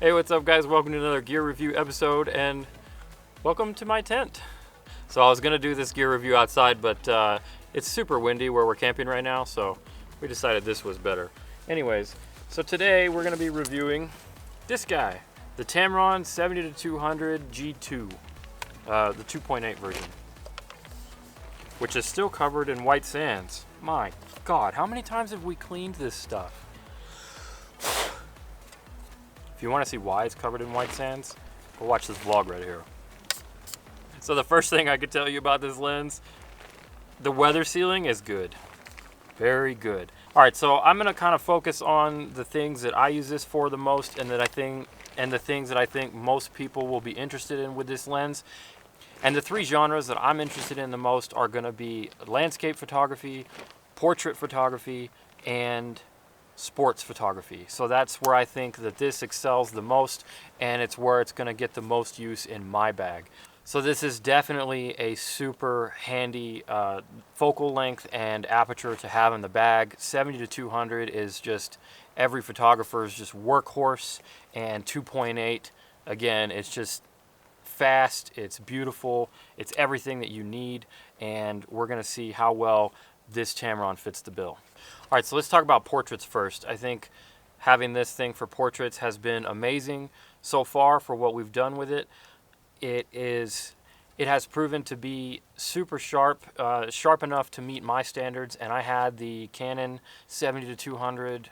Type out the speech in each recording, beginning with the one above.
Hey, what's up guys? Welcome to another gear review episode and welcome to my tent. So I was gonna do this gear review outside, but it's super windy where we're camping right now, so we decided this was better. Anyways, so today we're gonna be reviewing this guy, the Tamron 70-200 G2, the 2.8 version, which is still covered in white sands. My God, how many times have we cleaned this stuff? If you want to see why it's covered in white sands, go watch this vlog right here. So the first thing I could tell you about this lens, the weather sealing is good. Very good. All right, so I'm gonna kind of focus on the things that I use this for the most and the things that I think most people will be interested in with this lens. And the three genres that I'm interested in the most are gonna be landscape photography, portrait photography, and sports photography. So that's where I think that this excels the most, and it's where it's going to get the most use in my bag. So this is definitely a super handy focal length and aperture to have in the bag. 70-200 is just every photographer's just workhorse, and 2.8, again, it's just fast, it's beautiful, it's everything that you need, and we're going to see how well this Tamron fits the bill. All right, so let's talk about portraits first. I think having this thing for portraits has been amazing so far for what we've done with it. It has proven to be super sharp, sharp enough to meet my standards, and I had the Canon 70-200,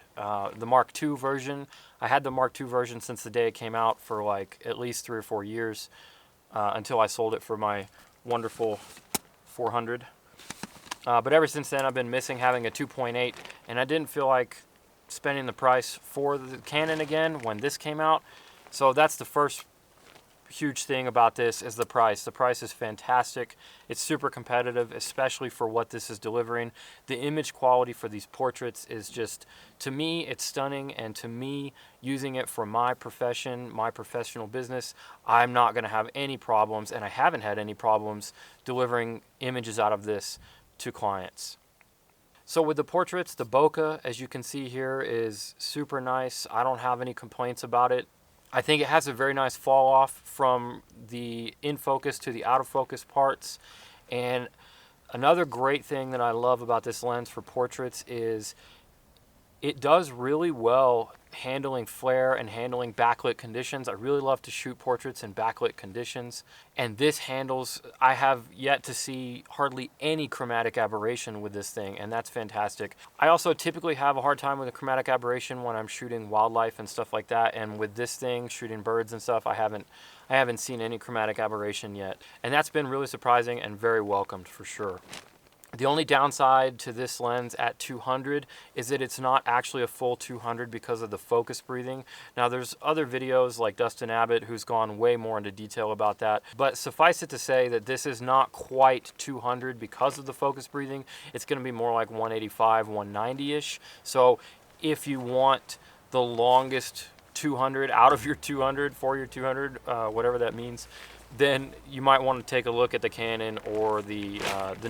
the Mark II version. I had the Mark II version since the day it came out for like at least 3 or 4 years until I sold it for my wonderful 400. But ever since then, I've been missing having a 2.8, and I didn't feel like spending the price for the Canon again when this came out. So that's the first huge thing about this is the price. The price is fantastic. It's super competitive, especially for what this is delivering. The image quality for these portraits is just, to me, it's stunning, and to me, using it for my profession, my professional business, I'm not going to have any problems, and I haven't had any problems delivering images out of this to clients. So with the portraits, the bokeh, as you can see here, is super nice. I don't have any complaints about it. I think it has a very nice fall off from the in focus to the out of focus parts. And another great thing that I love about this lens for portraits is it does really well handling flare and handling backlit conditions. I really love to shoot portraits in backlit conditions, and this handles, I have yet to see hardly any chromatic aberration with this thing, and that's fantastic. I also typically have a hard time with a chromatic aberration when I'm shooting wildlife and stuff like that, and with this thing, shooting birds and stuff, I haven't seen any chromatic aberration yet, and that's been really surprising and very welcomed for sure. The only downside to this lens at 200 is that it's not actually a full 200 because of the focus breathing. Now there's other videos like Dustin Abbott who's gone way more into detail about that, but suffice it to say that this is not quite 200 because of the focus breathing. It's going to be more like 185, 190-ish. So if you want the longest 200 out of your 200, for your 200, whatever that means, then you might want to take a look at the Canon or the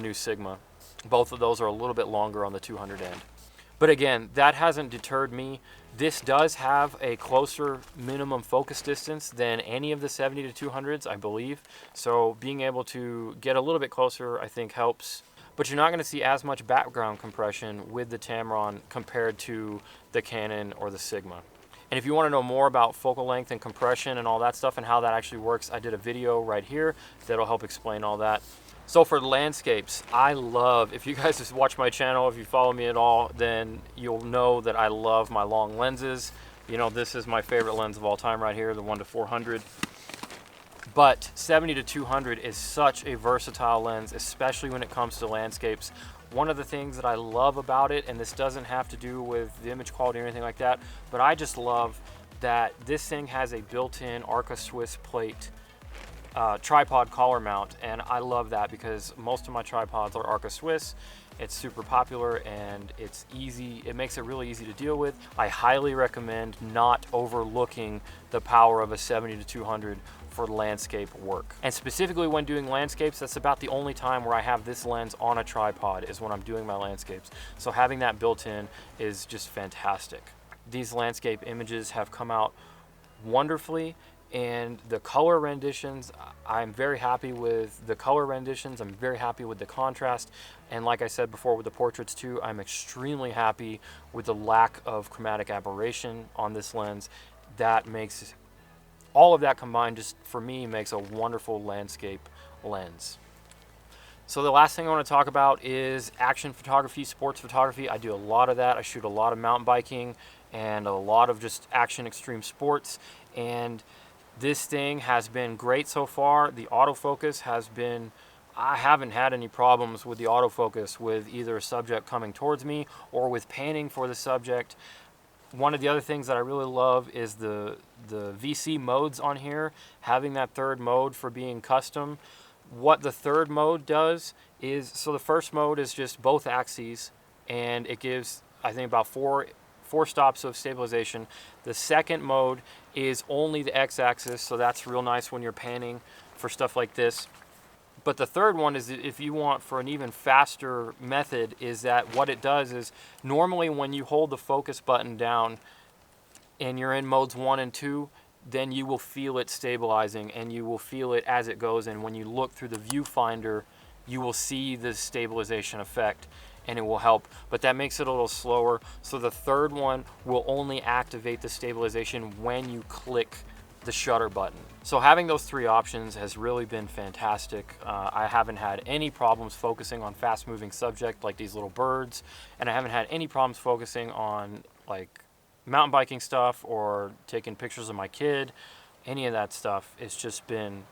new Sigma. Both of those are a little bit longer on the 200 end. But again, that hasn't deterred me. This does have a closer minimum focus distance than any of the 70-200s, I believe. So being able to get a little bit closer, I think, helps. But you're not going to see as much background compression with the Tamron compared to the Canon or the Sigma. And if you want to know more about focal length and compression and all that stuff and how that actually works, I did a video right here that'll help explain all that. So for landscapes, I love, if you guys just watch my channel, if you follow me at all, then you'll know that I love my long lenses. You know, this is my favorite lens of all time right here, the 1-400. But 70-200 is such a versatile lens, especially when it comes to landscapes. One of the things that I love about it, and this doesn't have to do with the image quality or anything like that, but I just love that this thing has a built-in Arca Swiss plate tripod collar mount, and I love that because most of my tripods are Arca Swiss. It's super popular and it's easy. It makes it really easy to deal with. I highly recommend not overlooking the power of a 70-200 for landscape work. And specifically when doing landscapes, that's about the only time where I have this lens on a tripod, is when I'm doing my landscapes. So having that built in is just fantastic. These landscape images have come out wonderfully. And the color renditions, I'm very happy with the color renditions. I'm very happy with the contrast. And like I said before with the portraits too, I'm extremely happy with the lack of chromatic aberration on this lens. That makes, all of that combined just for me makes a wonderful landscape lens. So the last thing I want to talk about is action photography, sports photography. I do a lot of that. I shoot a lot of mountain biking and a lot of just action extreme sports. And this thing has been great so far. The autofocus has been, I haven't had any problems with the autofocus with either a subject coming towards me or with panning for the subject. One of the other things that I really love is the VC modes on here, having that third mode for being custom. What the third mode does is, so the first mode is just both axes, and it gives, I think, about four stops of stabilization. The second mode is only the x-axis, so that's real nice when you're panning for stuff like this. But the third one is, if you want for an even faster method, is that what it does is normally when you hold the focus button down and you're in modes 1 and 2, then you will feel it stabilizing and you will feel it as it goes, and when you look through the viewfinder you will see the stabilization effect and it will help, but that makes it a little slower. So the third one will only activate the stabilization when you click the shutter button. So having those three options has really been fantastic. I haven't had any problems focusing on fast moving subject like these little birds, and I haven't had any problems focusing on like mountain biking stuff or taking pictures of my kid. Any of that stuff, it's been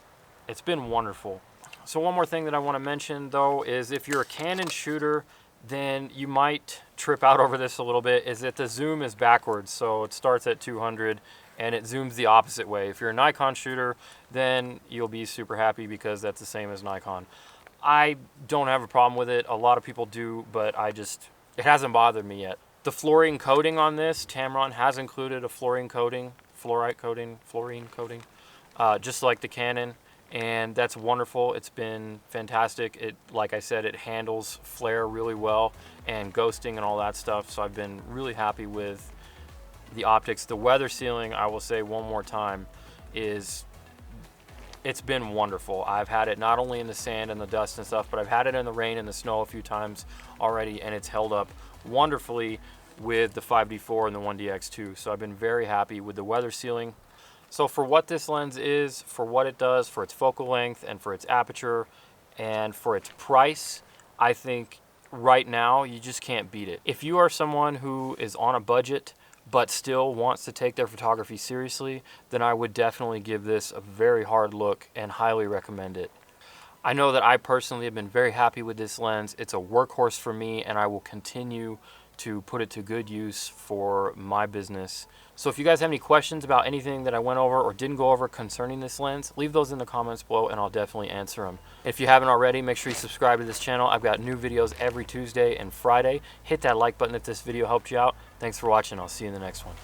wonderful. So one more thing that I want to mention though is if you're a Canon shooter, then you might trip out over this a little bit, is that the zoom is backwards. So it starts at 200 and it zooms the opposite way. If you're a Nikon shooter, then you'll be super happy because that's the same as Nikon. I don't have a problem with it. A lot of people do, but it hasn't bothered me yet. The fluorine coating on this, Tamron has included a fluorine coating, just like the Canon, and that's wonderful. It's been fantastic. It, like I said, it handles flare really well and ghosting and all that stuff, so I've been really happy with the optics. The weather sealing, I will say one more time, it's been wonderful. I've had it not only in the sand and the dust and stuff, but I've had it in the rain and the snow a few times already, and it's held up wonderfully with the 5D4 and the 1DX2. So I've been very happy with the weather sealing. So for what this lens is, for what it does, for its focal length and for its aperture and for its price, I think right now you just can't beat it. If you are someone who is on a budget but still wants to take their photography seriously, then I would definitely give this a very hard look and highly recommend it. I know that I personally have been very happy with this lens. It's a workhorse for me, and I will continue to put it to good use for my business. So if you guys have any questions about anything that I went over or didn't go over concerning this lens, leave those in the comments below and I'll definitely answer them. If you haven't already, make sure you subscribe to this channel. I've got new videos every Tuesday and Friday. Hit that like button if this video helped you out. Thanks for watching. I'll see you in the next one.